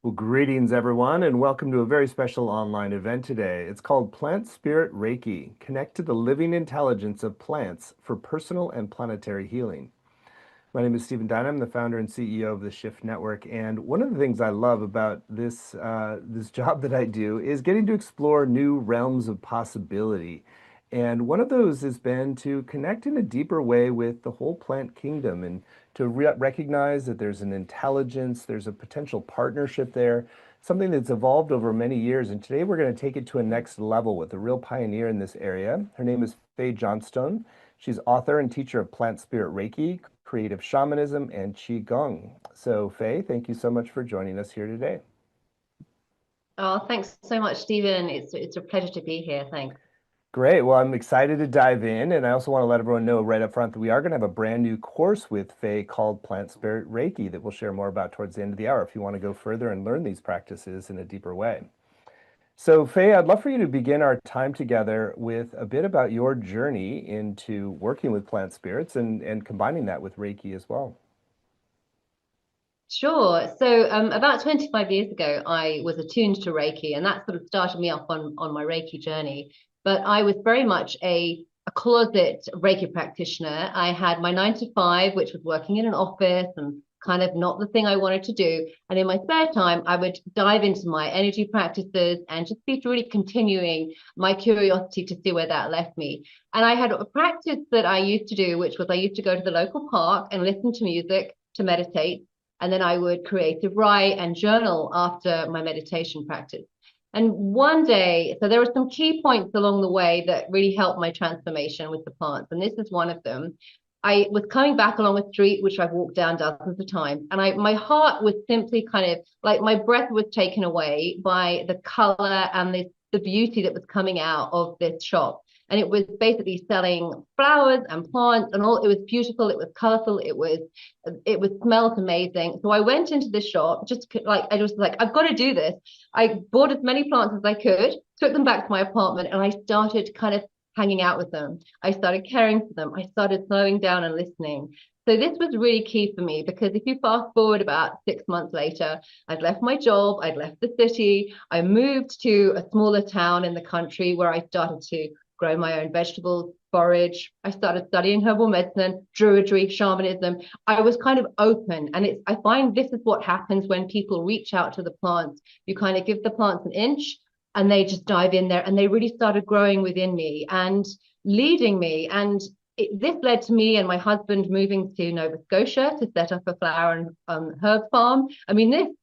Well, greetings everyone, and welcome to a very special online event today. It's called Plant Spirit Reiki. Connect to the living intelligence of plants for personal and planetary healing. My name is Stephen Dine. I'm the founder and CEO of the Shift Network, and one of the things I love about this job that I do is getting to explore new realms of possibility. And one of those has been to connect in a deeper way with the whole plant kingdom and to recognize that there's an intelligence, there's a potential partnership there, something that's evolved over many years. And today we're going to take it to a next level with a real pioneer in this area. Her name is Fay Johnstone. She's author and teacher of Plant Spirit Reiki, creative shamanism, and Qigong. So, Faye, thank you so much for joining us here today. Oh, thanks so much, Stephen. It's a pleasure to be here. Thanks. Great. Well, I'm excited to dive in. And I also want to let everyone know right up front that we are going to have a brand new course with Faye called Plant Spirit Reiki that we'll share more about towards the end of the hour if you want to go further and learn these practices in a deeper way. So, Faye, I'd love for you to begin our time together with a bit about your journey into working with plant spirits and combining that with Reiki as well. Sure. So, about 25 years ago, I was attuned to Reiki, and that sort of started me off on my Reiki journey. But I was very much a closet Reiki practitioner. I had my 9 to 5, which was working in an office and kind of not the thing I wanted to do. And in my spare time, I would dive into my energy practices and just be really continuing my curiosity to see where that left me. And I had a practice that I used to do, which was I used to go to the local park and listen to music to meditate. And then I would creative write and journal after my meditation practice. And one day, so there were some key points along the way that really helped my transformation with the plants. And this is one of them. I was coming back along a street, which I've walked down dozens of times. And my heart was simply kind of like my breath was taken away by the color and the beauty that was coming out of this shop. And it was basically selling flowers and plants and all. It was beautiful. It was colorful. It smelled amazing. So I went into the shop, just like I was like, I've got to do this. I bought as many plants as I could, took them back to my apartment, and I started kind of hanging out with them. I started caring for them. I started slowing down and listening. So this was really key for me because if you fast forward about 6 months later, I'd left my job, I'd left the city, I moved to a smaller town in the country where I started to grow my own vegetables, forage. I started studying herbal medicine, druidry, shamanism. I was kind of open. And I find this is what happens when people reach out to the plants. You kind of give the plants an inch and they just dive in there and they really started growing within me and leading me. And this led to me and my husband moving to Nova Scotia to set up a flower and herb farm. I mean,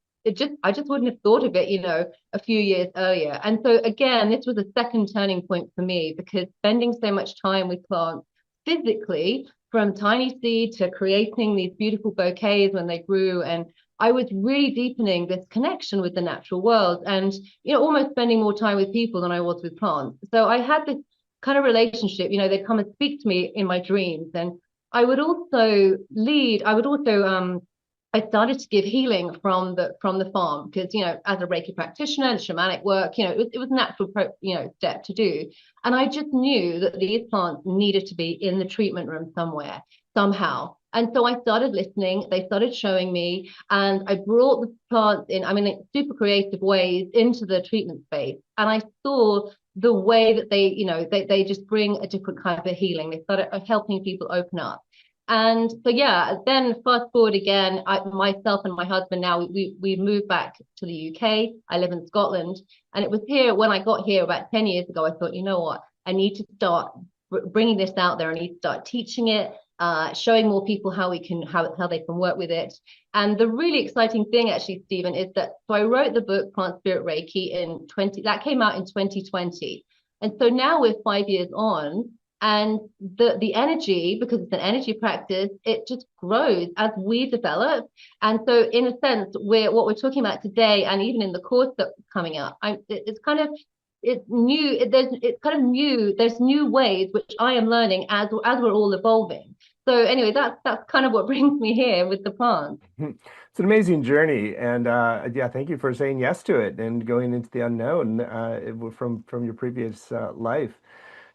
I just wouldn't have thought of it, a few years earlier. And so again, this was a second turning point for me because spending so much time with plants physically, from tiny seed to creating these beautiful bouquets when they grew, and I was really deepening this connection with the natural world and, almost spending more time with people than I was with plants. So I had this kind of relationship, they'd come and speak to me in my dreams. And I would also I started to give healing from the farm because, as a Reiki practitioner and shamanic work, it was a natural, step to do. And I just knew that these plants needed to be in the treatment room somewhere, somehow. And so I started listening. They started showing me, and I brought the plants in, super creative ways into the treatment space. And I saw the way that they just bring a different kind of a healing. They started helping people open up. And so, yeah, then fast forward again, myself and my husband now, we moved back to the UK. I live in Scotland. And it was here when I got here about 10 years ago, I thought, you know what, I need to start bringing this out there. I need to start teaching it, showing more people how they can work with it. And the really exciting thing actually, Stephen, is that, so I wrote the book, Plant Spirit Reiki that came out in 2020. And so now we're 5 years on. And the energy, because it's an energy practice, it just grows as we develop. And so in a sense, what we're talking about today, and even in the course that's coming up, it's new. It's kind of new. There's new ways which I am learning as we're all evolving. So anyway, that's kind of what brings me here with the plants. It's an amazing journey, and yeah, thank you for saying yes to it and going into the unknown from your previous life.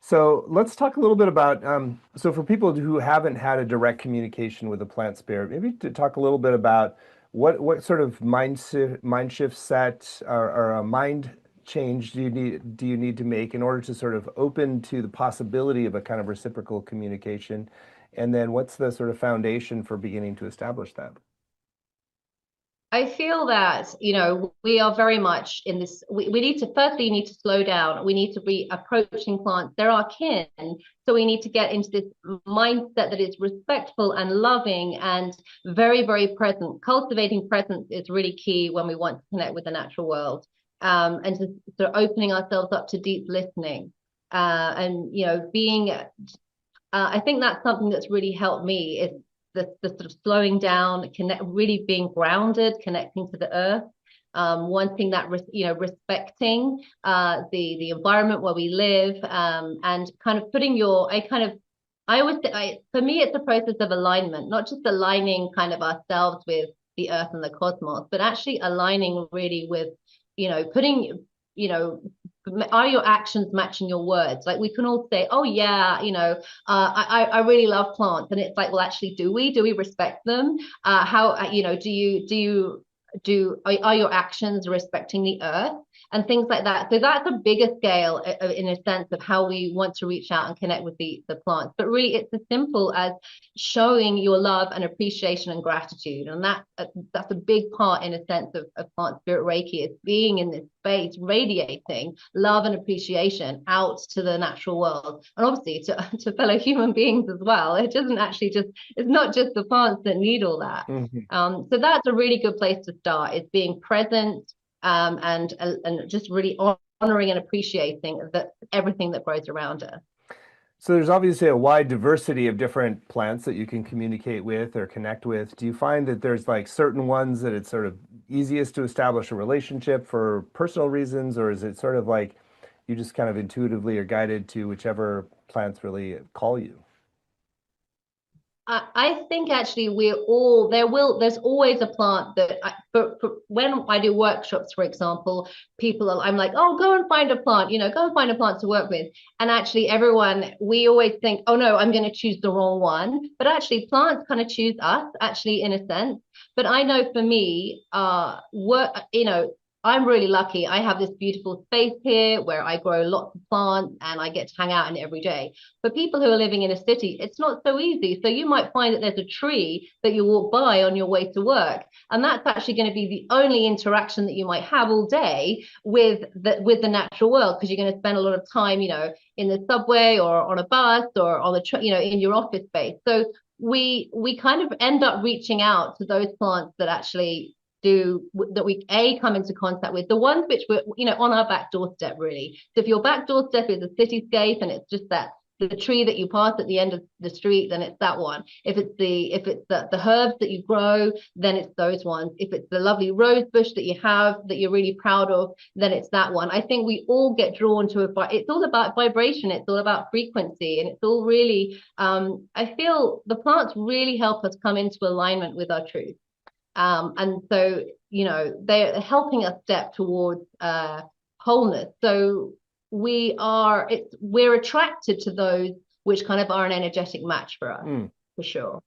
So let's talk a little bit about, so for people who haven't had a direct communication with a plant spirit, maybe to talk a little bit about what sort of mind shift set or a mind change do you need to make in order to sort of open to the possibility of a kind of reciprocal communication? And then what's the sort of foundation for beginning to establish that? I feel that, we are very much in this. We need to, firstly, you need to slow down. We need to be approaching plants. They're our kin. So we need to get into this mindset that is respectful and loving and very, very present. Cultivating presence is really key when we want to connect with the natural world. And just sort of opening ourselves up to deep listening. And, being, I think that's something that's really helped me is the sort of slowing down, really being grounded, connecting to the earth, wanting that, respecting the environment where we live, and kind of putting I always say, for me, it's a process of alignment, not just aligning kind of ourselves with the earth and the cosmos, but actually aligning really with, putting, are your actions matching your words? Like we can all say, oh yeah, I really love plants, and it's like, well, actually, do we respect them? How are your actions respecting the earth and things like that? So that's a bigger scale in a sense of how we want to reach out and connect with the plants. But really, it's as simple as showing your love and appreciation and gratitude, and that's a big part in a sense of Plant Spirit Reiki, is being in this space, radiating love and appreciation out to the natural world, and obviously to fellow human beings as well. It doesn't actually it's not just the plants that need all that. Mhm. So that's a really good place to start, is being present, and just really honoring and appreciating everything that grows around us. So there's obviously a wide diversity of different plants that you can communicate with or connect with. Do you find that there's like certain ones that it's sort of easiest to establish a relationship for personal reasons, or is it sort of like you just kind of intuitively are guided to whichever plants really call you? I think actually there's always a plant that for when I do workshops, for example, I'm like, oh, go and find a plant, go and find a plant to work with. And actually we always think, oh no, I'm going to choose the wrong one. But actually plants kind of choose us, actually, in a sense. But I know for me, I'm really lucky. I have this beautiful space here where I grow lots of plants and I get to hang out in it every day. For people who are living in a city, it's not so easy. So you might find that there's a tree that you walk by on your way to work, and that's actually going to be the only interaction that you might have all day with the natural world, because you're going to spend a lot of time, in the subway or on a bus or on in your office space. So we kind of end up reaching out to those plants that actually that we come into contact with, the ones which were on our back doorstep, really. So if your back doorstep is a cityscape and it's just the tree that you pass at the end of the street, then it's that one. If it's the herbs that you grow, then it's those ones. If it's the lovely rose bush that you have that you're really proud of, then it's that one. I think we all get drawn to it's all about vibration, it's all about frequency, and it's all really I feel the plants really help us come into alignment with our truth. And so, they're helping us step towards wholeness. So we're attracted to those which kind of are an energetic match for us, for sure.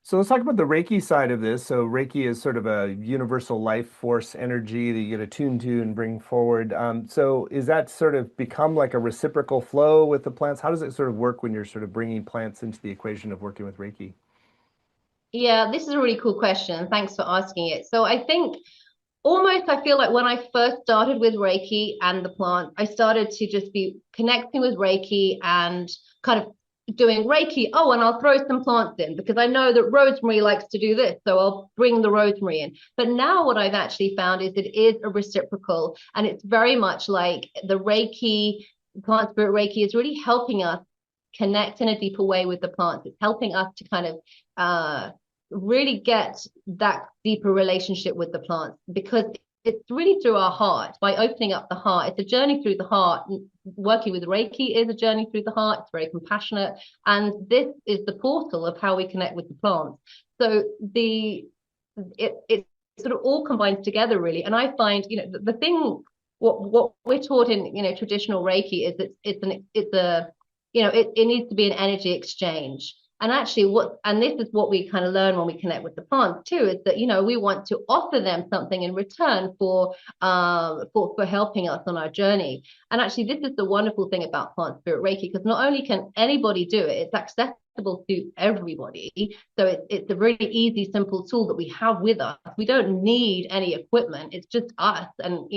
So let's talk about the Reiki side of this. So Reiki is sort of a universal life force energy that you get attuned to and bring forward. So is that sort of become like a reciprocal flow with the plants? How does it sort of work when you're sort of bringing plants into the equation of working with Reiki? Yeah, this is a really cool question. Thanks for asking it. So I think I feel like when I first started with Reiki and the plant, I started to just be connecting with Reiki and kind of doing Reiki. Oh, and I'll throw some plants in because I know that rosemary likes to do this. So I'll bring the rosemary in. But now what I've actually found is it is a reciprocal, and it's very much like the Reiki, Plant Spirit Reiki is really helping us connect in a deeper way with the plants. It's helping us to kind of really get that deeper relationship with the plants, because it's really through our heart. By opening up the heart, it's a journey through the heart. Working with Reiki is a journey through the heart. It's very compassionate, and this is the portal of how we connect with the plants. So it sort of all combines together, really. And I find, the thing, what we're taught in traditional Reiki is that it needs to be an energy exchange. And actually and this is what we kind of learn when we connect with the plants too, is that, we want to offer them something in return for helping us on our journey. And actually, this is the wonderful thing about Plant Spirit Reiki, because not only can anybody do it, it's accessible to everybody. So it's a really easy, simple tool that we have with us. We don't need any equipment. It's just us and,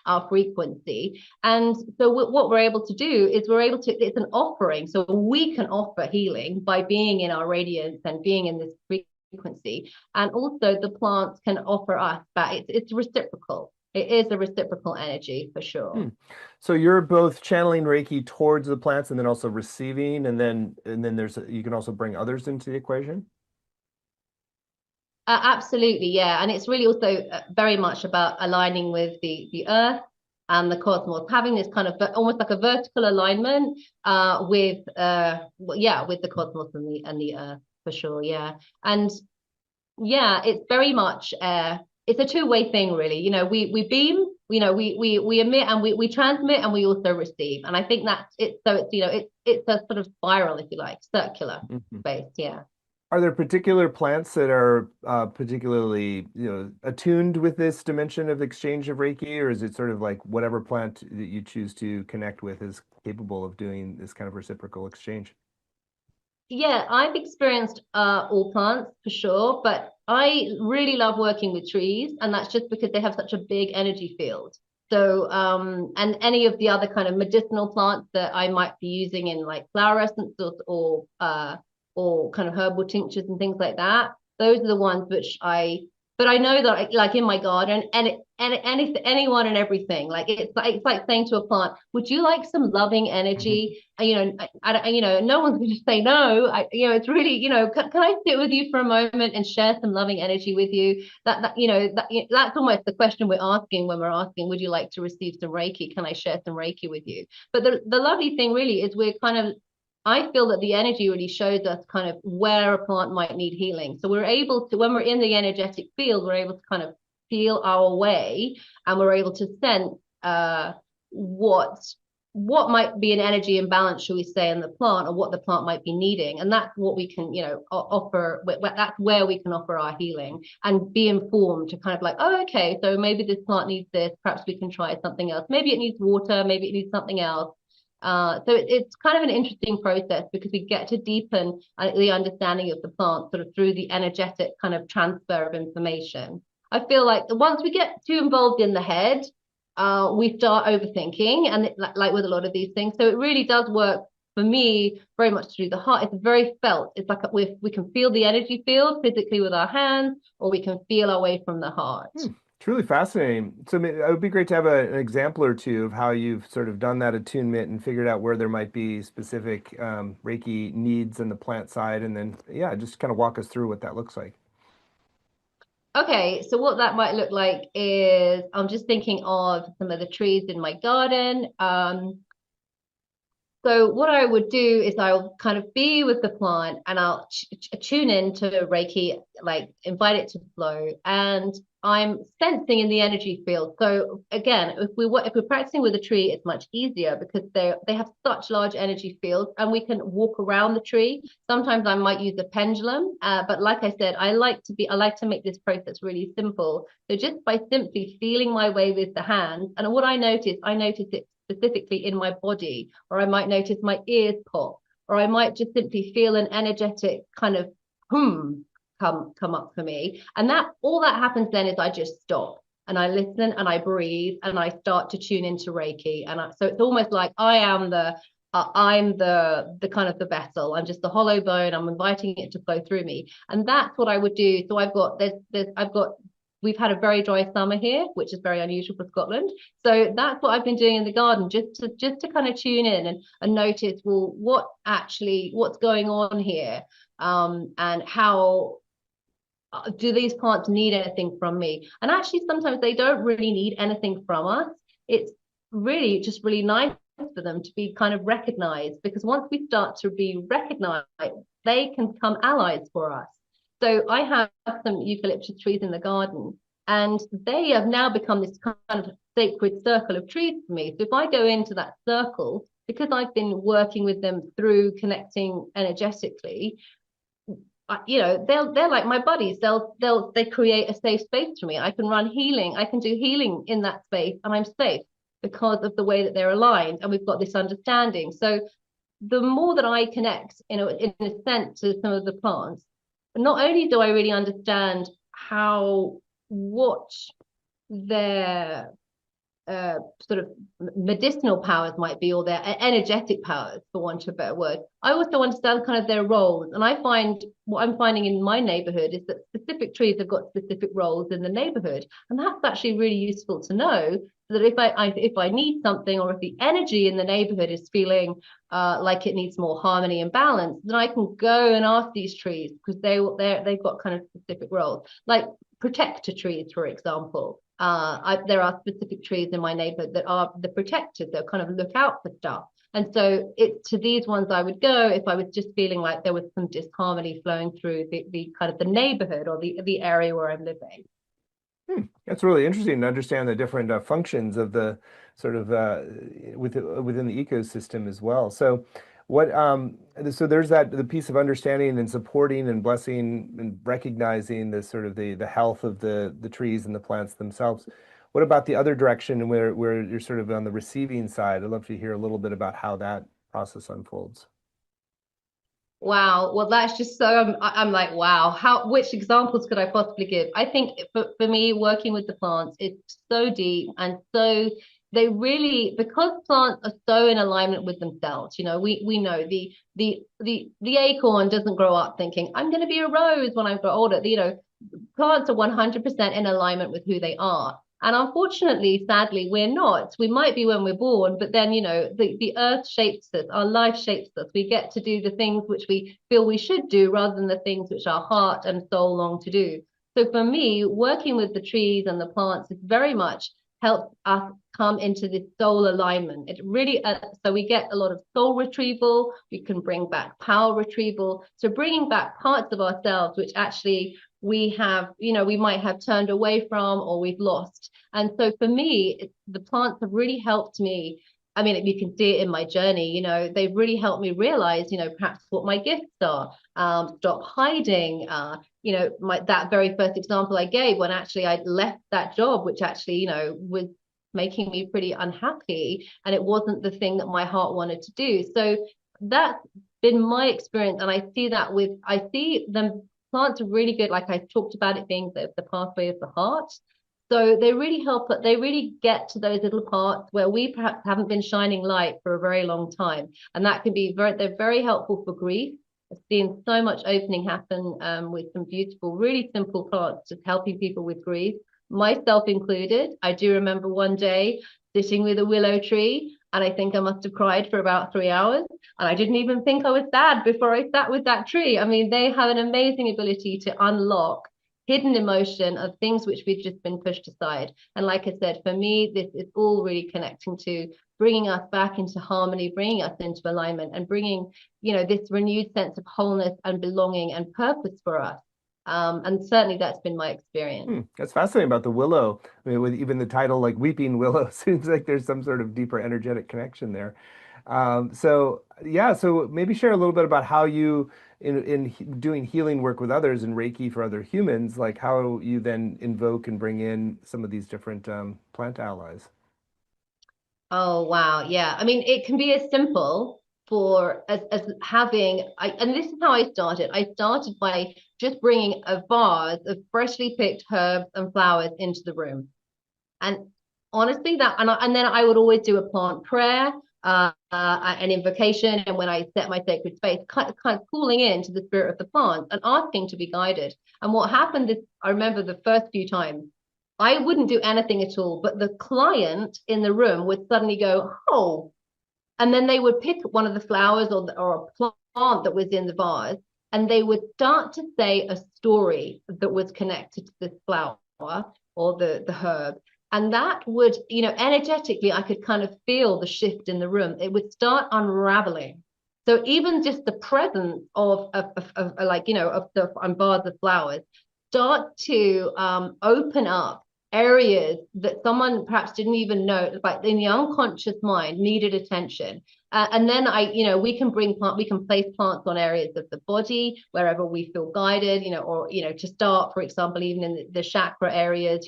our frequency. And so what we're able to do is it's an offering. So we can offer healing by being in our radiance and being in this frequency. And also the plants can offer us back. It's reciprocal. It is a reciprocal energy for sure. So you're both channeling Reiki towards the plants and then also receiving, and then you can also bring others into the equation. Absolutely, yeah. And it's really also very much about aligning with the earth and the cosmos, having this kind of almost like a vertical alignment with the cosmos and the earth for sure, yeah. And yeah, it's very much it's a two-way thing, really. We beam, we emit and we transmit and we also receive. And I think that's it. So it's a sort of spiral, if you like, circular space, yeah. Are there particular plants that are particularly, attuned with this dimension of exchange of Reiki, or is it sort of like whatever plant that you choose to connect with is capable of doing this kind of reciprocal exchange? Yeah, I've experienced all plants for sure, but I really love working with trees, and that's just because they have such a big energy field. So, and any of the other kind of medicinal plants that I might be using in like flower essences or kind of herbal tinctures and things like that, those are the ones but I know that like in my garden anyone and everything, like it's like saying to a plant, would you like some loving energy? No one's going to say no. It's really, can I sit with you for a moment and share some loving energy with you? That's almost the question we're asking when we're asking, would you like to receive some Reiki? Can I share some Reiki with you? But the lovely thing really is I feel that the energy really shows us kind of where a plant might need healing. So we're able to, when we're in the energetic field, we're able to kind of feel our way, and we're able to sense what might be an energy imbalance, shall we say, in the plant, or what the plant might be needing. And that's what we can, offer. That's where we can offer our healing and be informed to kind of like, oh, okay, so maybe this plant needs this. Perhaps we can try something else. Maybe it needs water. Maybe it needs something else. So it's kind of an interesting process because we get to deepen the understanding of the plant sort of through the energetic kind of transfer of information. I feel like once we get too involved in the head, we start overthinking, and like with a lot of these things. So it really does work for me very much through the heart. It's very felt. It's like we can feel the energy field physically with our hands, or we can feel our way from the heart. Truly fascinating. So it would be great to have an example or two of how you've sort of done that attunement and figured out where there might be specific Reiki needs in the plant side, and then just kind of walk us through what that looks like. Okay, so what that might look like is I'm just thinking of some of the trees in my garden. So what I would do is I'll kind of be with the plant and I'll tune in to Reiki, like invite it to flow, and I'm sensing in the energy field. So again, if we're practicing with a tree, it's much easier because they have such large energy fields, and we can walk around the tree. Sometimes I might use a pendulum, but like I said, I like to make this process really simple. So just by simply feeling my way with the hands, and what I notice it specifically in my body, or I might notice my ears pop, or I might just simply feel an energetic kind of come up for me. And that all that happens then is I just stop and I listen and I breathe and I start to tune into Reiki. So it's almost like I'm the kind of the vessel. I'm just the hollow bone. I'm inviting it to flow through me, and that's what I would do. So we've had a very dry summer here, which is very unusual for Scotland. So that's what I've been doing in the garden, just to kind of tune in and notice, well, what's going on here, and how do these plants need anything from me? And actually, sometimes they don't really need anything from us. It's really just really nice for them to be kind of recognized, because once we start to be recognized, they can become allies for us. So I have some eucalyptus trees in the garden, and they have now become this kind of sacred circle of trees for me. So if I go into that circle, because I've been working with them through connecting energetically, they're like my buddies. They create a safe space for me. I can run healing. I can do healing in that space, and I'm safe because of the way that they're aligned, and we've got this understanding. So the more that I connect, in a sense, to some of the plants, not only do I really understand what their sort of medicinal powers might be, or their energetic powers, for want of a better word. I also understand kind of their roles, and I find what I'm finding in my neighborhood is that specific trees have got specific roles in the neighborhood, and that's actually really useful to know. So that if I need something, or if the energy in the neighborhood is feeling like it needs more harmony and balance, then I can go and ask these trees, because they've got kind of specific roles, like protector trees, for example. There are specific trees in my neighborhood that are the protectors, that kind of look out for stuff. And so it's to these ones I would go if I was just feeling like there was some disharmony flowing through the kind of the neighborhood, or the area where I'm living. That's really interesting to understand the different functions of the sort of within the ecosystem as well. So, what so there's the piece of understanding and supporting and blessing and recognizing the sort of the health of the trees and the plants themselves. What about the other direction where you're sort of on the receiving side? I'd love to hear a little bit about how that process unfolds. Wow. Well, that's just so I'm like, wow, which examples could I possibly give? I think for me, working with the plants, it's so deep, and so they really, because plants are so in alignment with themselves, we know the acorn doesn't grow up thinking, I'm going to be a rose when I grow older. Plants are 100% in alignment with who they are. And unfortunately, sadly, we're not. We might be when we're born, but then, the earth shapes us, our life shapes us. We get to do the things which we feel we should do, rather than the things which our heart and soul long to do. So for me, working with the trees and the plants is very much helps us come into this soul alignment. It really, so we get a lot of soul retrieval. We can bring back power retrieval. So bringing back parts of ourselves, which actually we have, we might have turned away from, or we've lost. And so for me, the plants have really helped me. I mean, you can see it in my journey, they've really helped me realize, perhaps what my gifts are, stop hiding, that very first example I gave, when actually I left that job, which actually, was making me pretty unhappy, and it wasn't the thing that my heart wanted to do. So that's been my experience. And I see them. Plants are really good, like I talked about it being the pathway of the heart. So they really help, they really get to those little parts where we perhaps haven't been shining light for a very long time. And that can be they're very helpful for grief. I've seen so much opening happen with some beautiful, really simple plants, just helping people with grief, myself included. I do remember one day sitting with a willow tree, and I think I must have cried for about 3 hours. And I didn't even think I was sad before I sat with that tree. I mean, they have an amazing ability to unlock hidden emotion of things which we've just been pushed aside. And like I said, for me, this is all really connecting to bringing us back into harmony, bringing us into alignment, and bringing, this renewed sense of wholeness and belonging and purpose for us. And certainly that's been my experience. That's fascinating about the willow. I mean, with even the title, like Weeping Willow, seems like there's some sort of deeper energetic connection there. So yeah, so maybe share a little bit about how you, doing healing work with others and Reiki for other humans, like how you then invoke and bring in some of these different plant allies. Oh, wow. Yeah. I mean, it can be as simple as having, and this is how I started. I started by just bringing a vase of freshly picked herbs and flowers into the room. And honestly, and then I would always do a plant prayer, an invocation. And when I set my sacred space, kind of calling into the spirit of the plant and asking to be guided. And what happened is, I remember the first few times, I wouldn't do anything at all, but the client in the room would suddenly go, oh, and then they would pick one of the flowers, or a plant that was in the vase, and they would start to say a story that was connected to this flower or the herb. And that would, energetically, I could kind of feel the shift in the room. It would start unraveling. So even just the presence of like, of the vase of flowers start to open up areas that someone perhaps didn't even know, like in the unconscious mind, needed attention. And then we can we can place plants on areas of the body wherever we feel guided, or to start, for example, even in the chakra areas,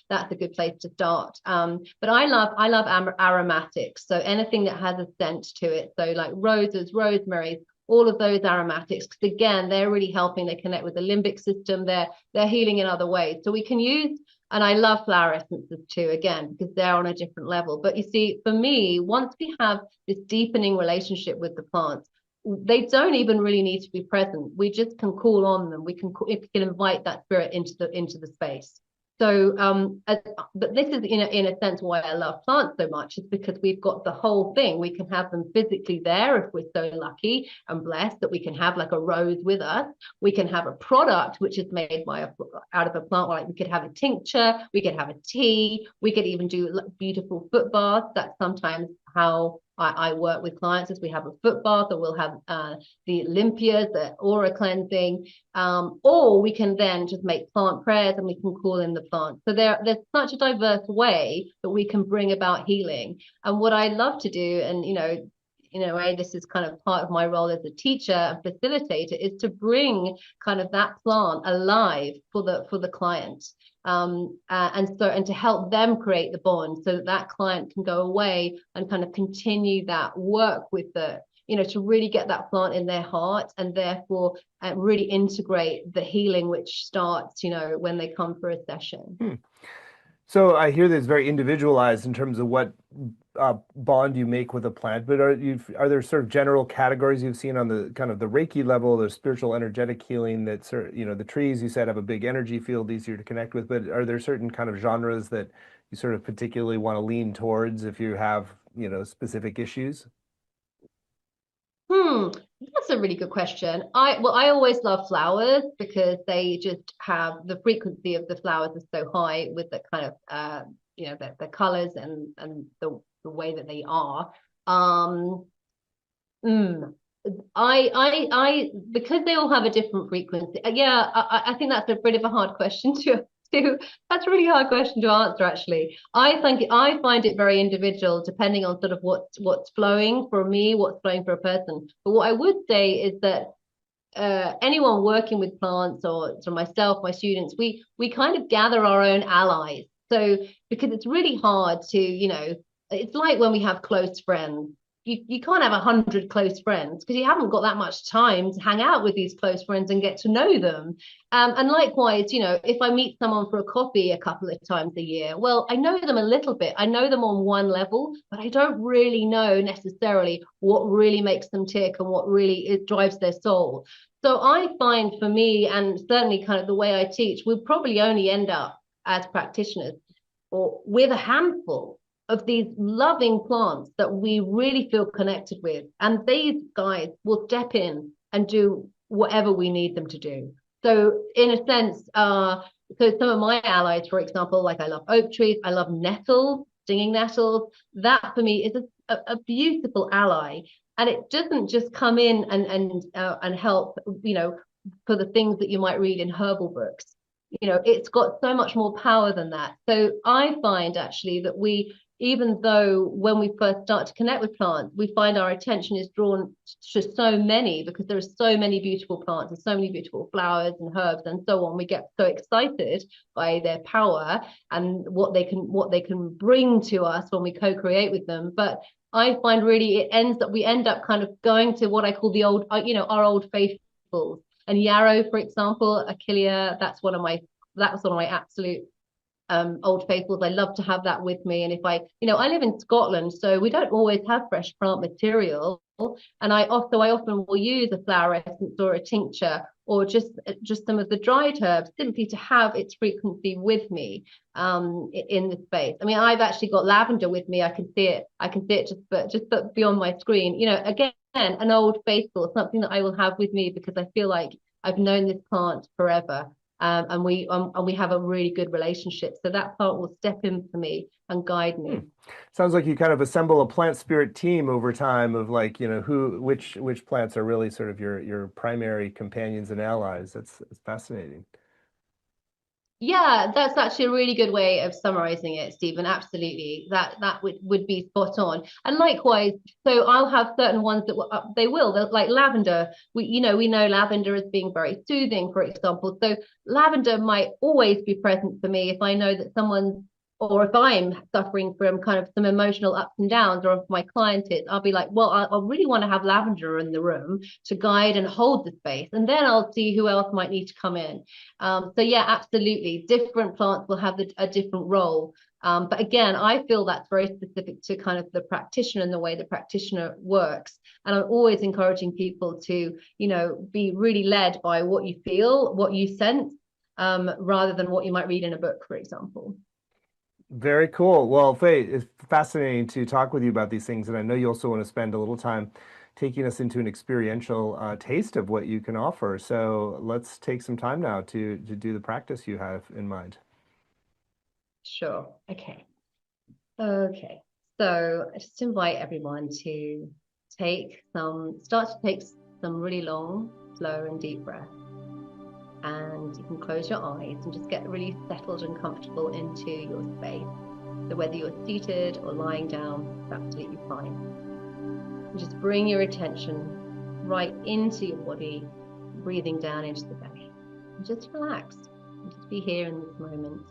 that's a good place to start. But I love aromatics, so anything that has a scent to it, so like roses, rosemaries, all of those aromatics, because again, they're really helping. They connect with the limbic system. They're healing in other ways. So we can use, and I love flower essences too, again, because they're on a different level. But you see, for me, once we have this deepening relationship with the plants, they don't even really need to be present. We just can call on them. We can invite that spirit into the space. So, but this is in a sense why I love plants so much, is because we've got the whole thing. We can have them physically there if we're so lucky and blessed that we can have like a rose with us. We can have a product which is made out of a plant. Like we could have a tincture, we could have a tea, we could even do beautiful foot baths. That's sometimes how I work with clients, is we have a foot bath, or we'll have the Olympias, the aura cleansing, or we can then just make plant prayers and we can call in the plants. So there's such a diverse way that we can bring about healing. And what I love to do, and in a way, this is kind of part of my role as a teacher and facilitator, is to bring kind of that plant alive for the client, and to help them create the bond, so that that client can go away and kind of continue that work with to really get that plant in their heart, and therefore really integrate the healing, which starts when they come for a session. So I hear this very individualized in terms of what bond you make with a plant, but are there sort of general categories you've seen on the kind of the Reiki level, the spiritual energetic healing that the trees you said have a big energy field, easier to connect with, but are there certain kind of genres that you sort of particularly want to lean towards if you have, specific issues? That's a really good question. I always love flowers because they just have the frequency of the flowers is so high, with the kind of the colors and the way that they are. Um, mm, because they all have a different frequency. Yeah, I think that's a bit of a hard question to that's a really hard question to answer, actually. I find it very individual, depending on sort of what's flowing for me, what's flowing for a person. But what I would say is that anyone working with plants, or so myself, my students, we kind of gather our own allies. So because it's really hard to, it's like when we have close friends. You can't have 100 close friends because you haven't got that much time to hang out with these close friends and get to know them. And likewise, if I meet someone for a coffee a couple of times a year, well, I know them a little bit. I know them on one level, but I don't really know necessarily what really makes them tick and what really it drives their soul. So I find, for me, and certainly kind of the way I teach, we'll probably only end up as practitioners or with a handful of these loving plants that we really feel connected with. And these guys will step in and do whatever we need them to do. So in a sense, so some of my allies, for example, like I love oak trees, I love nettles, stinging nettles. That for me is a beautiful ally, and it doesn't just come in and help, for the things that you might read in herbal books. It's got so much more power than that. So I find actually that even though when we first start to connect with plants, we find our attention is drawn to so many, because there are so many beautiful plants and so many beautiful flowers and herbs and so on. We get so excited by their power and what they can bring to us when we co-create with them. But I find really we end up kind of going to what I call the old, our old faithfuls. And yarrow, for example, achillea, that was one of my absolute old faithfuls. I love to have that with me. And if I live in Scotland, so we don't always have fresh plant material. And I often will use a flower essence or a tincture, or just some of the dried herbs, simply to have its frequency with me in the space. I mean, I've actually got lavender with me. I can see it just beyond my screen. Again, an old faithful, something that I will have with me because I feel like I've known this plant forever. And we have a really good relationship. So that plant will step in for me and guide me. Sounds like you kind of assemble a plant spirit team over time of like, which plants are really sort of your primary companions and allies. That's fascinating. Yeah, that's actually a really good way of summarizing it, Stephen. Absolutely. That would be spot on. And likewise, so I'll have certain ones that will, they will. They're like lavender. We know lavender as being very soothing, for example. So lavender might always be present for me if I know that someone's, or if I'm suffering from kind of some emotional ups and downs, or if my client is, I'll be like, well, I really want to have lavender in the room to guide and hold the space. And then I'll see who else might need to come in. So yeah, absolutely. Different plants will have a different role. But again, I feel that's very specific to kind of the practitioner and the way the practitioner works. And I'm always encouraging people to, be really led by what you feel, what you sense, rather than what you might read in a book, for example. Very cool. Well, Faye, it's fascinating to talk with you about these things, and I know you also want to spend a little time taking us into an experiential taste of what you can offer. So let's take some time now to do the practice you have in mind. Sure. Okay. Okay. So I just invite everyone to start to take some really long, slow, and deep breaths. And you can close your eyes and just get really settled and comfortable into your space. So whether you're seated or lying down, it's absolutely fine. And just bring your attention right into your body, breathing down into the belly. And just relax and just be here in this moment.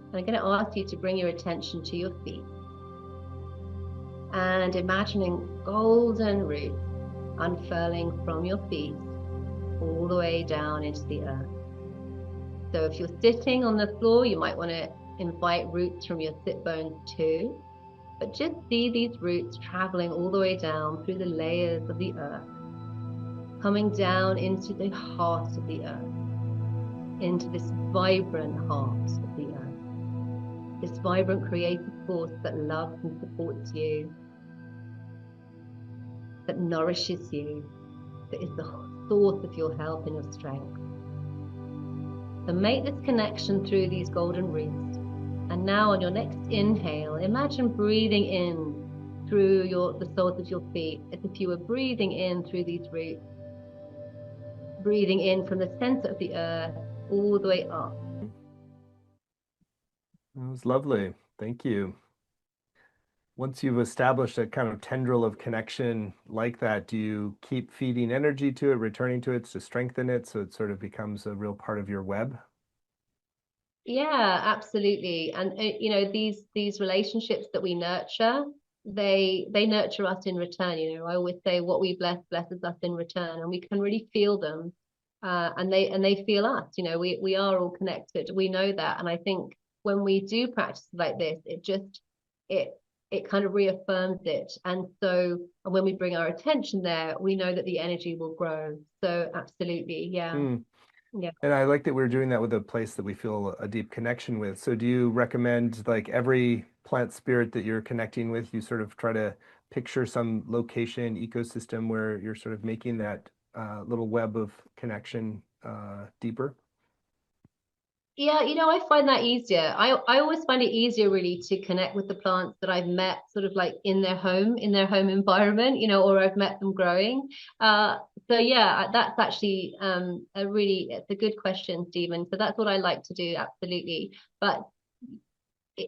And I'm going to ask you to bring your attention to your feet and imagining golden roots unfurling from your feet all the way down into the earth. So if you're sitting on the floor, you might want to invite roots from your sit bones too. But just see these roots traveling all the way down through the layers of the earth, coming down into the heart of the earth, into this vibrant heart of the earth, this vibrant creative force that loves and supports you, that nourishes you, that is the source of your health and your strength. So make this connection through these golden roots. And now on your next inhale, imagine breathing in through the soles of your feet, as if you were breathing in through these roots, breathing in from the center of the earth all the way up. That was lovely. Thank you. Once you've established a kind of tendril of connection like that, do you keep feeding energy to it, returning to it to strengthen it so it sort of becomes a real part of your web? Yeah, absolutely. And these relationships that we nurture, they nurture us in return. I always say what we bless blesses us in return, and we can really feel them. And they feel us. We are all connected. We know that. And I think when we do practice like this, it it kind of reaffirms it. And when we bring our attention there, we know that the energy will grow. So absolutely, yeah. Mm. Yeah. And I like that we're doing that with a place that we feel a deep connection with. So do you recommend like every plant spirit that you're connecting with, you sort of try to picture some location, ecosystem where you're sort of making that little web of connection deeper? Yeah, I find that easier. I always find it easier really to connect with the plants that I've met sort of like in their home environment, or I've met them growing. Uh, so yeah, that's actually it's a good question, Stephen. So that's what I like to do, absolutely. But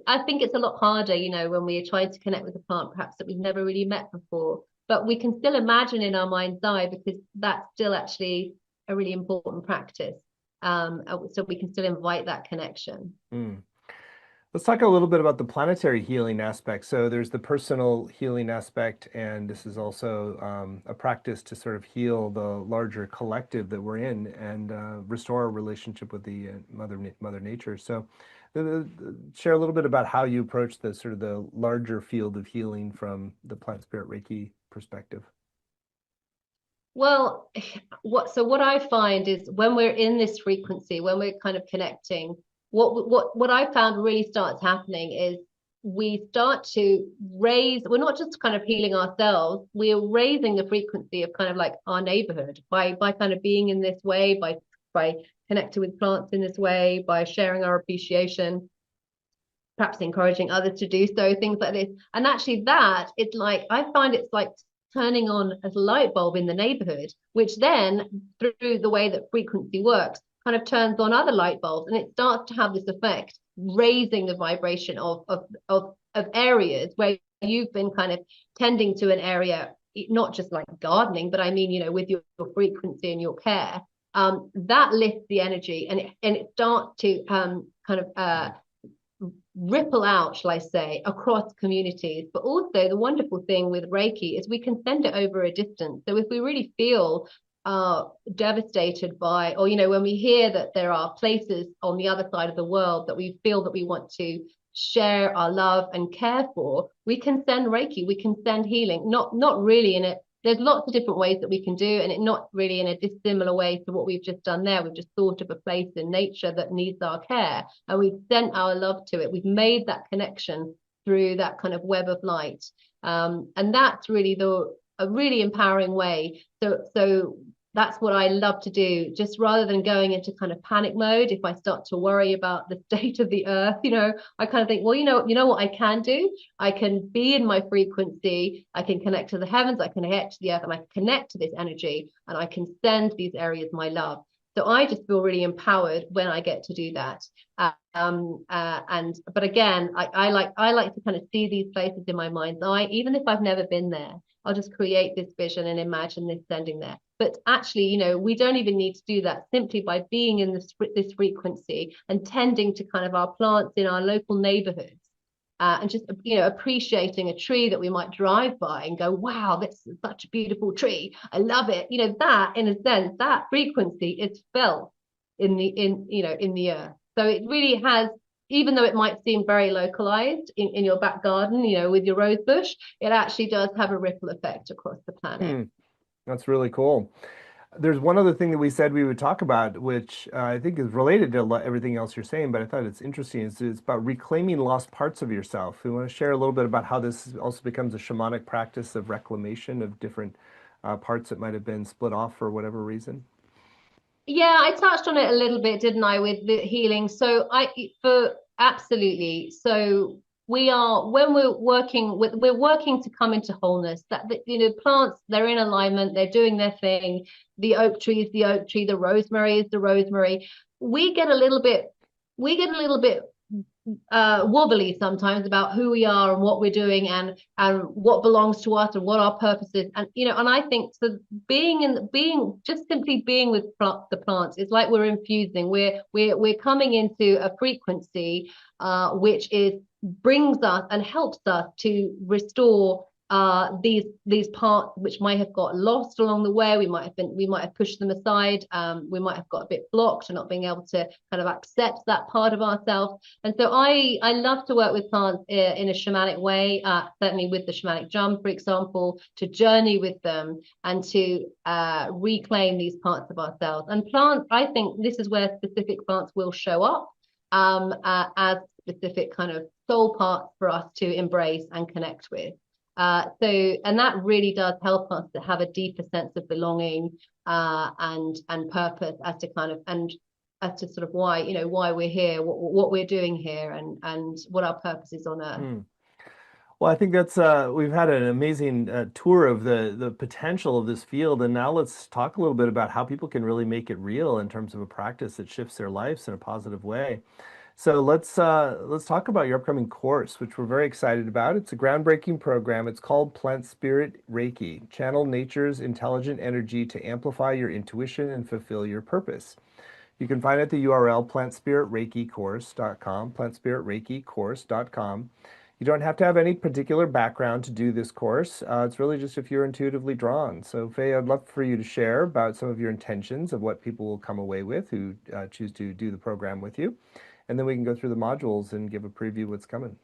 I think it's a lot harder, when we are trying to connect with a plant perhaps that we've never really met before. But we can still imagine in our mind's eye because that's still actually a really important practice. So we can still invite that connection. Mm. Let's talk a little bit about the planetary healing aspect. So there's the personal healing aspect, and this is also a practice to sort of heal the larger collective that we're in and restore our relationship with the Mother Nature. So share a little bit about how you approach the sort of the larger field of healing from the Plant Spirit Reiki perspective. Well, what I find is when we're in this frequency, when we're kind of connecting, what I found really starts happening is we start to raise, we're not just kind of healing ourselves, we're raising the frequency of kind of like our neighborhood by kind of being in this way, by connecting with plants in this way, by sharing our appreciation, perhaps encouraging others to do so, things like this. And actually that, it's like, I find it's like turning on a light bulb in the neighborhood, which then through the way that frequency works, kind of turns on other light bulbs, and it starts to have this effect, raising the vibration of areas where you've been kind of tending to an area, not just like gardening, but I mean, you know, with your frequency and your care. That lifts the energy, and it starts to kind of ripple out, shall I say, across communities. But also the wonderful thing with Reiki is we can send it over a distance. So if we really feel devastated by, or, you know, when we hear that there are places on the other side of the world that we feel that we want to share our love and care for, we can send Reiki, we can send healing, not really in a, there's lots of different ways that we can do it, and it not really in a dissimilar way to what we've just done there. We've just thought of a place in nature that needs our care, and we've sent our love to it. We've made that connection through that kind of web of light, and that's really a really empowering way. So that's what I love to do, just rather than going into kind of panic mode. If I start to worry about the state of the earth, you know, I kind of think, well, you know what I can do? I can be in my frequency, I can connect to the heavens, I can connect to the earth, and I can connect to this energy, and I can send these areas my love. So I just feel really empowered when I get to do that. But again, I like to kind of see these places in my mind's eye, even if I've never been there. I'll just create this vision and imagine this sending there. But actually, you know, we don't even need to do that, simply by being in this frequency and tending to kind of our plants in our local neighborhoods. And just, you know, appreciating a tree that we might drive by and go, wow, this is such a beautiful tree, I love it. You know, that, in a sense, that frequency is felt in the earth. So it really has, even though it might seem very localized in your back garden, you know, with your rose bush, it actually does have a ripple effect across the planet. That's really cool. There's one other thing that we said we would talk about, which I think is related to everything else you're saying, but I thought it's interesting. It's about reclaiming lost parts of yourself. We want to share a little bit about how this also becomes a shamanic practice of reclamation of different parts that might have been split off for whatever reason. Yeah, I touched on it a little bit, didn't I, with the healing? So for absolutely. So we are, when we're working to come into wholeness. You know, plants, they're in alignment, they're doing their thing. The oak tree is the oak tree, the rosemary is the rosemary. We get a little bit, we get a little bit wobbly sometimes about who we are and what we're doing, and what belongs to us and what our purpose is. And, you know, and I think, so being just simply being with the plants, it's like we're infusing, we're coming into a frequency which is brings us and helps us to restore these parts which might have got lost along the way. We might have pushed them aside. We might have got a bit blocked and not being able to kind of accept that part of ourselves. And so I love to work with plants in a shamanic way, certainly with the shamanic drum, for example, to journey with them and to reclaim these parts of ourselves. And plants, I think this is where specific plants will show up as specific kind of soul parts for us to embrace and connect with. And that really does help us to have a deeper sense of belonging and purpose, as to kind of, and as to sort of why, you know, why we're here, what we're doing here, and what our purpose is on earth. Well, I think that's we've had an amazing tour of the potential of this field, and now let's talk a little bit about how people can really make it real in terms of a practice that shifts their lives in a positive way. So let's talk about your upcoming course, which we're very excited about. It's a groundbreaking program. It's called Plant Spirit Reiki. Channel nature's intelligent energy to amplify your intuition and fulfill your purpose. You can find it at the URL plantspiritreikicourse.com, plantspiritreikicourse.com. You don't have to have any particular background to do this course. It's really just if you're intuitively drawn. So Faye, I'd love for you to share about some of your intentions of what people will come away with who choose to do the program with you. And then we can go through the modules and give a preview of what's coming.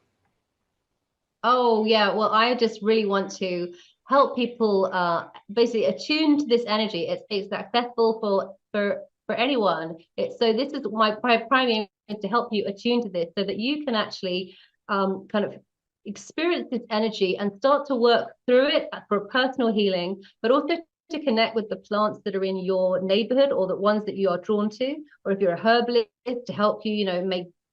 Oh, yeah. Well, I just really want to help people basically attune to this energy. It's accessible for anyone. So this is my primary aim, is to help you attune to this so that you can actually kind of experience this energy and start to work through it for personal healing, but also to connect with the plants that are in your neighborhood, or the ones that you are drawn to, or if you're a herbalist, to help you, you know,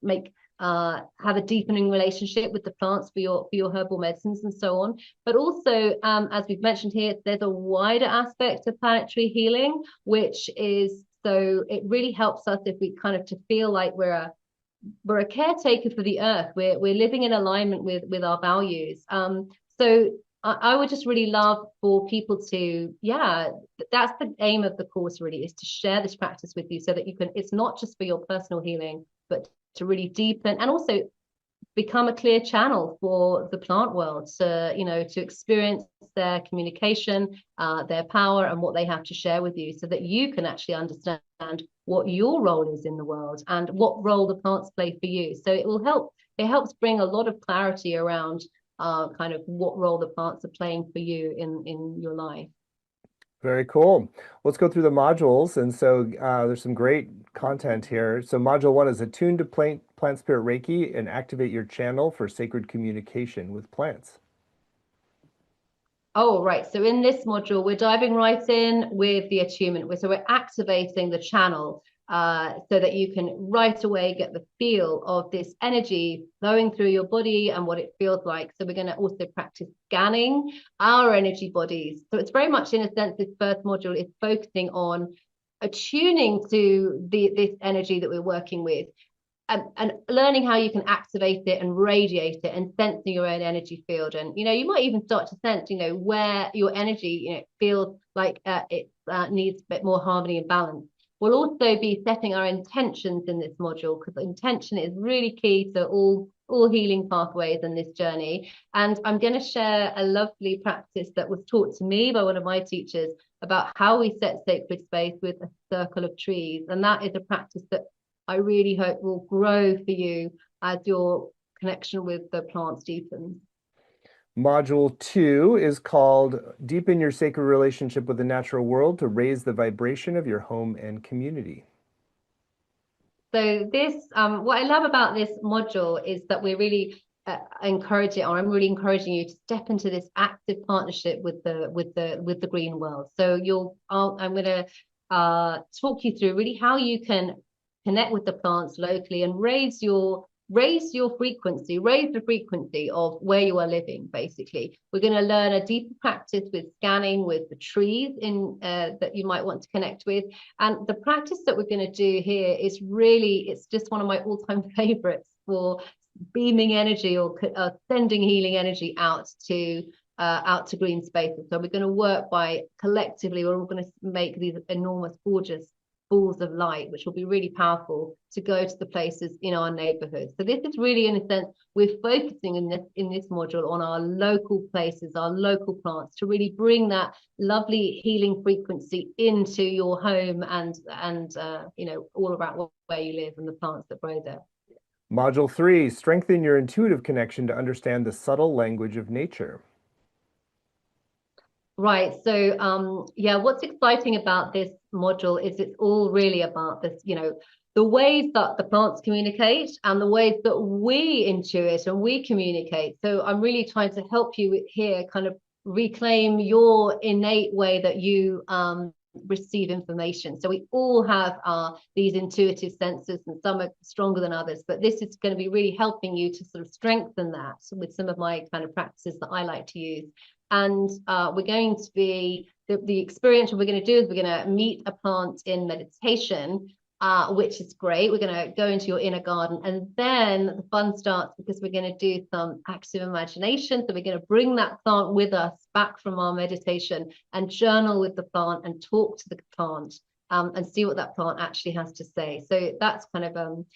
make have a deepening relationship with the plants for your herbal medicines and so on. But also, as we've mentioned here, there's a wider aspect of planetary healing, which is So it really helps us if we kind of to feel like we're a caretaker for the earth. We're living in alignment with our values. So I would just really love for people to, yeah, that's the aim of the course really, is to share this practice with you so that you can, it's not just for your personal healing, but to really deepen and also become a clear channel for the plant world to, you know, to experience their communication, their power, and what they have to share with you, so that you can actually understand what your role is in the world and what role the plants play for you. So it will help. It helps bring a lot of clarity around kind of what role the plants are playing for you in your life. Very cool. Let's go through the modules. And so there's some great content here. So module 1 is attune to Plant Spirit Reiki and activate your channel for sacred communication with plants. Oh, right. So in this module, we're diving right in with the attunement. So we're activating the channel so that you can right away get the feel of this energy flowing through your body and what it feels like. So we're going to also practice scanning our energy bodies. So it's very much, in a sense, this first module is focusing on attuning to this energy that we're working with. And learning how you can activate it and radiate it and sensing your own energy field. And, you know, you might even start to sense, you know, where your energy, you know, feels like it needs a bit more harmony and balance. We'll also be setting our intentions in this module, because intention is really key to all healing pathways in this journey. And I'm going to share a lovely practice that was taught to me by one of my teachers about how we set sacred space with a circle of trees. And that is a practice that I really hope will grow for you as your connection with the plants deepens. Module 2 is called Deepen Your Sacred Relationship with the Natural World to raise the vibration of your home and community. So this, what I love about this module is that we're really encouraging, or I'm really encouraging you to step into this active partnership with the green world. So I'm going to talk you through really how you can connect with the plants locally and raise your frequency, raise the frequency of where you are living. Basically, we're going to learn a deeper practice with scanning with the trees in that you might want to connect with. And the practice that we're going to do here is really, it's just one of my all-time favorites for beaming energy or sending healing energy out to green spaces. So we're going to work by collectively, we're all going to make these enormous, gorgeous balls of light, which will be really powerful to go to the places in our neighborhood. So this is really, in a sense, we're focusing in this module on our local places, our local plants, to really bring that lovely healing frequency into your home and you know, all around where you live and the plants that grow there. Module 3, strengthen your intuitive connection to understand the subtle language of nature. Right. So, yeah, what's exciting about this module is it's all really about this, you know, the ways that the plants communicate and the ways that we intuit and we communicate. So I'm really trying to help you here kind of reclaim your innate way that you receive information. So we all have these intuitive senses, and some are stronger than others, but this is going to be really helping you to sort of strengthen that with some of my kind of practices that I like to use. And we're going to be, the experience we're going to do is we're going to meet a plant in meditation, which is great. We're going to go into your inner garden, and then the fun starts because we're going to do some active imagination. So we're going to bring that plant with us back from our meditation and journal with the plant and talk to the plant and see what that plant actually has to say. So that's kind of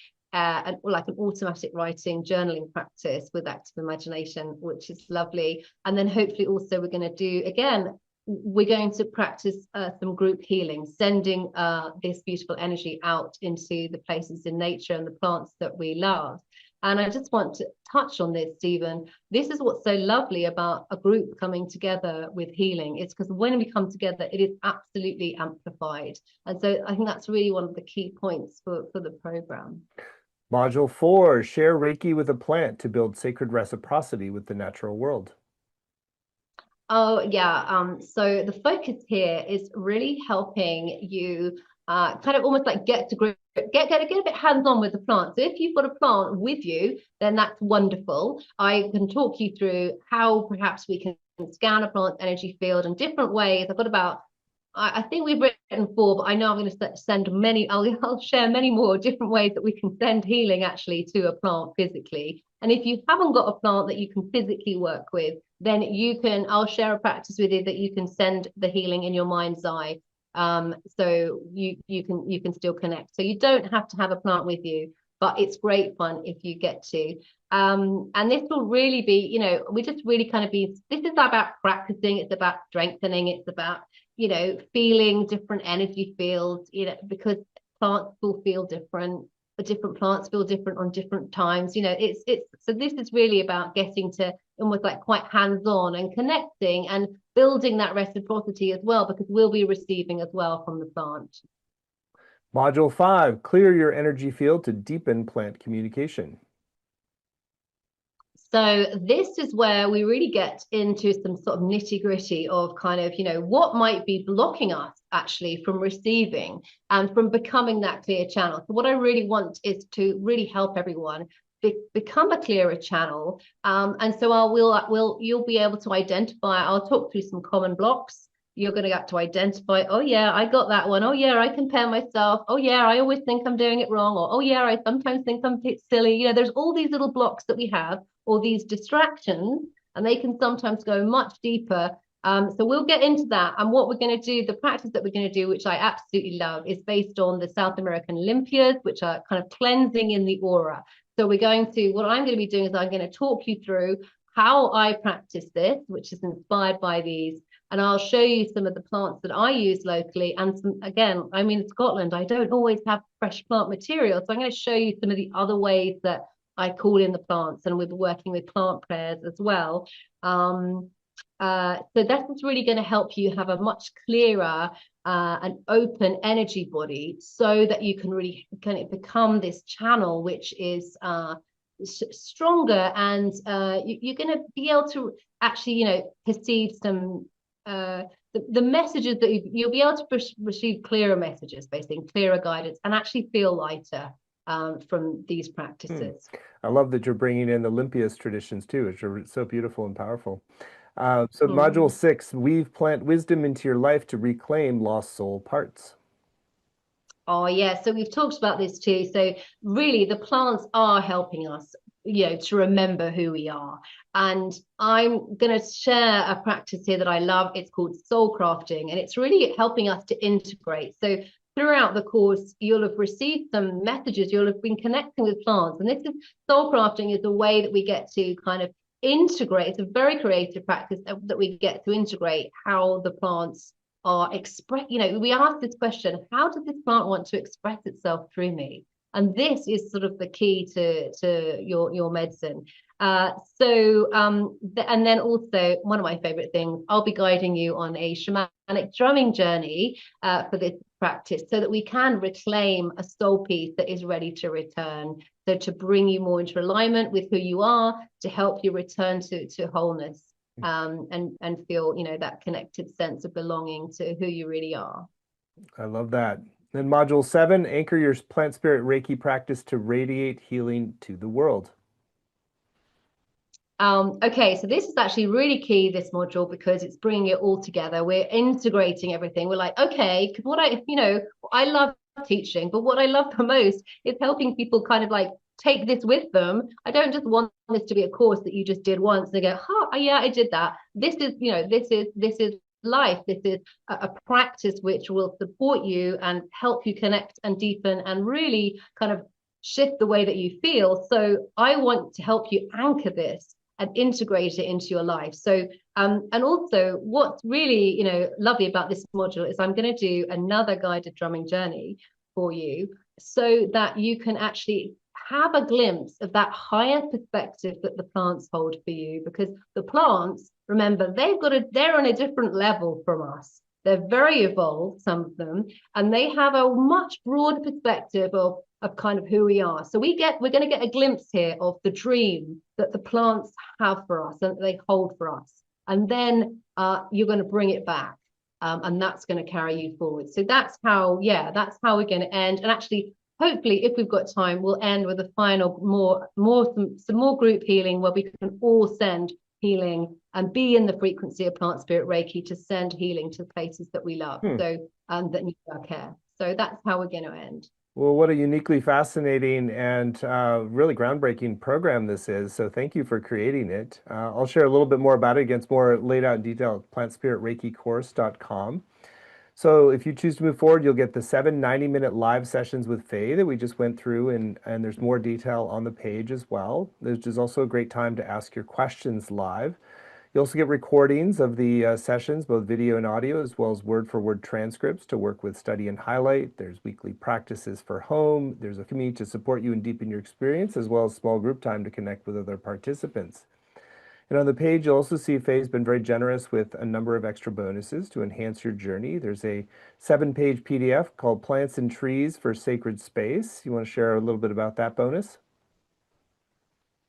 like an automatic writing journaling practice with active imagination, which is lovely. And then hopefully also we're going to do, again, we're going to practice some group healing, sending this beautiful energy out into the places in nature and the plants that we love. And I just want to touch on this, Stephen. This is what's so lovely about a group coming together with healing. It's because when we come together, it is absolutely amplified. And so I think that's really one of the key points for the program. Module 4, share Reiki with a plant to build sacred reciprocity with the natural world. Oh, yeah. So the focus here is really helping you kind of almost like get a bit hands-on with the plant. So if you've got a plant with you, then that's wonderful. I can talk you through how perhaps we can scan a plant energy field in different ways. I've got about I think we've written 4, but I know I'm going to send many. I'll share many more different ways that we can send healing actually to a plant physically. And if you haven't got a plant that you can physically work with, then you can. I'll share a practice with you that you can send the healing in your mind's eye. So you can still connect. So you don't have to have a plant with you, but it's great fun if you get to. And this will really be, we just really kind of be. This is about practicing. It's about strengthening. It's about feeling different energy fields, because plants will feel different, but different plants feel different on different times. It's so this is really about getting to almost like quite hands-on and connecting and building that reciprocity as well, because we'll be receiving as well from the plant. Module 5, clear your energy field to deepen plant communication. So this is where we really get into some sort of nitty gritty of kind of, what might be blocking us actually from receiving and from becoming that clear channel. So what I really want is to really help everyone become a clearer channel. And so you'll be able to identify, I'll talk through some common blocks. You're going to have to identify, oh yeah, I got that one. Oh yeah, I compare myself. Oh yeah, I always think I'm doing it wrong. Or oh yeah, I sometimes think I'm silly. There's all these little blocks that we have, or these distractions, and they can sometimes go much deeper. So we'll get into that. And what we're going to do, the practice that we're going to do, which I absolutely love, is based on the South American Olympias, which are kind of cleansing in the aura. So what I'm going to be doing is I'm going to talk you through how I practice this, which is inspired by these. And I'll show you some of the plants that I use locally. And again, I'm in Scotland, I don't always have fresh plant material. So I'm going to show you some of the other ways that I call in the plants, and we'll be working with plant prayers as well. So that's really going to help you have a much clearer and open energy body, so that you can really kind of become this channel which is stronger, and you're going to be able to actually, perceive some the messages that you'll be able to receive clearer messages, basically clearer guidance, and actually feel lighter from these practices. I love that you're bringing in the Olympias traditions too, which are so beautiful and powerful. So module 6, weave plant wisdom into your life to reclaim lost soul parts. Oh yeah, so we've talked about this too. So really the plants are helping us, to remember who we are. And I'm going to share a practice here that I love. It's called soul crafting, and it's really helping us to integrate. So throughout the course, you'll have received some messages, you'll have been connecting with plants. And this is soul crafting, is a way that we get to kind of integrate. It's a very creative practice that we get to integrate how the plants are express. We ask this question: how does this plant want to express itself through me? And this is sort of the key to your medicine. And then also, one of my favorite things, I'll be guiding you on a shamanic drumming journey for this practice, so that we can reclaim a soul piece that is ready to return. So to bring you more into alignment with who you are, to help you return to wholeness, and feel, that connected sense of belonging to who you really are. I love that. Then module 7, anchor your plant spirit Reiki practice to radiate healing to the world. Okay, so this is actually really key, this module, because it's bringing it all together. We're integrating everything. We're like, okay, because I love teaching, but what I love the most is helping people kind of like take this with them. I don't just want this to be a course that you just did once and go, oh yeah, I did that. This is, this is life. This is a practice which will support you and help you connect and deepen and really kind of shift the way that you feel. So I want to help you anchor this and integrate it into your life. So and also what's really lovely about this module is I'm going to do another guided drumming journey for you, so that you can actually have a glimpse of that higher perspective that the plants hold for you. Because the plants, remember, they're on a different level from us. They're very evolved, some of them, and they have a much broader perspective of kind of who we are. So we're going to get a glimpse here of the dream that the plants have for us and they hold for us. And then you're going to bring it back. And that's going to carry you forward. So that's how we're going to end. And actually, hopefully, if we've got time, we'll end with a final some more group healing, where we can all send healing and be in the frequency of Plant Spirit Reiki to send healing to places that we love, so that need our care. So that's how we're going to end. Well, what a uniquely fascinating and really groundbreaking program this is. So thank you for creating it. I'll share a little bit more about it. Again, it's more laid out in detail at plantspiritreikicourse.com. So if you choose to move forward, you'll get the 7 90-minute live sessions with Faye that we just went through, and there's more detail on the page as well. There's also a great time to ask your questions live. You also get recordings of the sessions, both video and audio, as well as word-for-word transcripts to work with, study, and highlight. There's weekly practices for home. There's a community to support you and deepen your experience, as well as small group time to connect with other participants. And on the page, you'll also see Faye's been very generous with a number of extra bonuses to enhance your journey. There's a 7-page PDF called Plants and Trees for Sacred Space. You want to share a little bit about that bonus?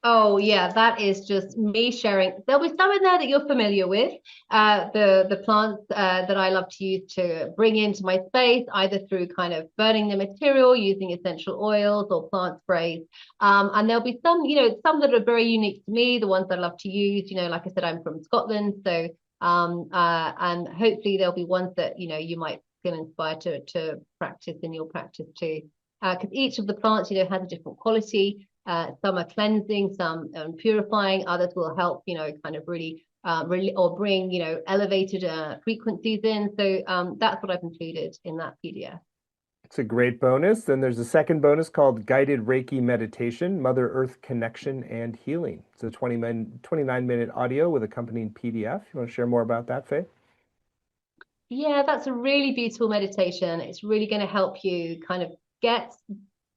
Oh yeah, that is just me sharing. There'll be some in there that you're familiar with. The plants that I love to use to bring into my space, either through kind of burning the material, using essential oils or plant sprays. And there'll be some, some that are very unique to me, the ones that I love to use. Like I said, I'm from Scotland, so and hopefully there'll be ones that you might feel inspired to practice in your practice too. Because each of the plants, has a different quality. Some are cleansing, some purifying, others will help, kind of really or bring, elevated frequencies in. So that's what I've included in that PDF. It's a great bonus. Then there's a second bonus called Guided Reiki Meditation, Mother Earth Connection and Healing. It's a 29-minute audio with accompanying PDF. You want to share more about that, Faye? Yeah, that's a really beautiful meditation. It's really going to help you kind of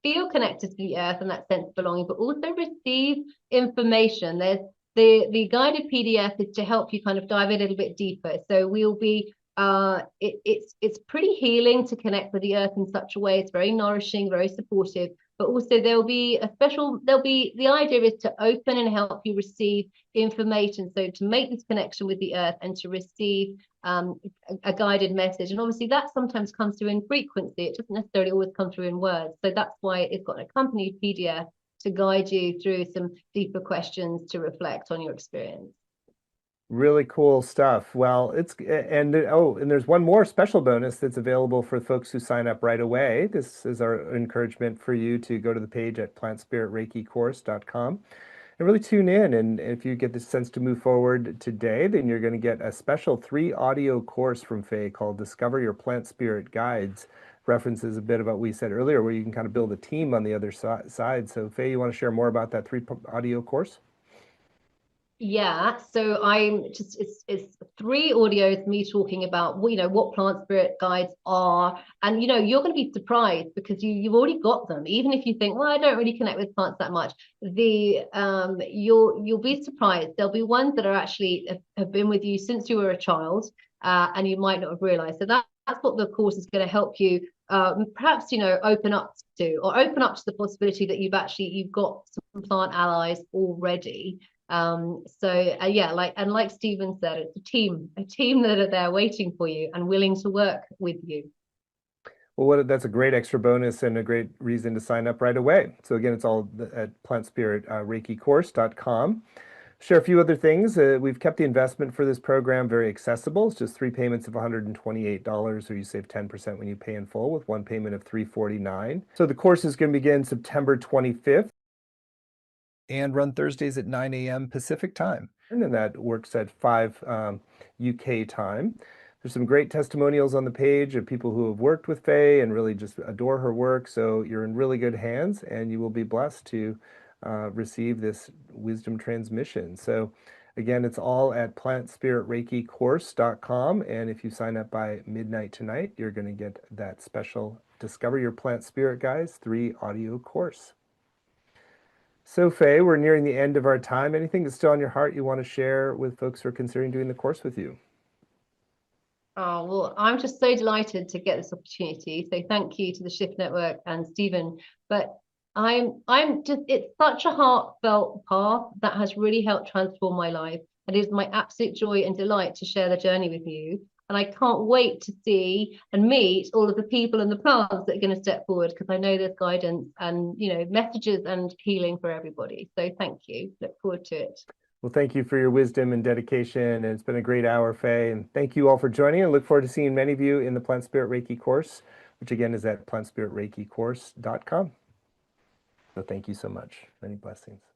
feel connected to the earth and that sense of belonging, but also receive information. There's the guided PDF is to help you kind of dive a little bit deeper. So we'll be it's pretty healing to connect with the earth in such a way. It's very nourishing, very supportive, but also the idea is to open and help you receive information. So to make this connection with the earth and to receive a guided message. And obviously that sometimes comes through in frequency. It doesn't necessarily always come through in words. So that's why it's got an accompanied PDF to guide you through some deeper questions to reflect on your experience. Really cool stuff. Well, and there's one more special bonus that's available for folks who sign up right away. This is our encouragement for you to go to the page at plantspiritreikicourse.com and really tune in. And if you get the sense to move forward today, then you're going to get a special 3-audio course from Faye called Discover Your Plant Spirit Guides. References a bit about what we said earlier, where you can kind of build a team on the other side. So Faye, you want to share more about that 3-audio course? Yeah, so it's 3 audios, me talking about what plant spirit guides are, and you're going to be surprised because you've already got them. Even if you think, well, I don't really connect with plants that much, you'll be surprised. There'll be ones that are actually have been with you since you were a child, and you might not have realized. So that's what the course is going to help you perhaps open up to the possibility that you've got some plant allies already. Yeah, like Stephen said, it's a team that are there waiting for you and willing to work with you. Well, that's a great extra bonus and a great reason to sign up right away. So again, it's all at plantspiritreikicourse.com. Share a few other things. We've kept the investment for this program very accessible. It's just 3 payments of $128, or you save 10% when you pay in full with 1 payment of $349. So the course is going to begin September 25th. And run Thursdays at 9 a.m. Pacific time. And that works at 5 UK time. There's some great testimonials on the page of people who have worked with Faye and really just adore her work. So you're in really good hands and you will be blessed to receive this wisdom transmission. So again, it's all at plantspiritreikicourse.com. And if you sign up by midnight tonight, you're going to get that special Discover Your Plant Spirit Guides 3-audio course. So Faye, we're nearing the end of our time. Anything that's still on your heart you want to share with folks who are considering doing the course with you? Oh, well, I'm just so delighted to get this opportunity. So thank you to the Shift Network and Stephen. But it's such a heartfelt path that has really helped transform my life. And it is my absolute joy and delight to share the journey with you. And I can't wait to see and meet all of the people and the plants that are going to step forward, because I know there's guidance and messages and healing for everybody. So thank you. Look forward to it. Well, thank you for your wisdom and dedication. And it's been a great hour, Faye. And thank you all for joining. I look forward to seeing many of you in the Plant Spirit Reiki course, which again is at plantspiritreikicourse.com. So thank you so much. Many blessings.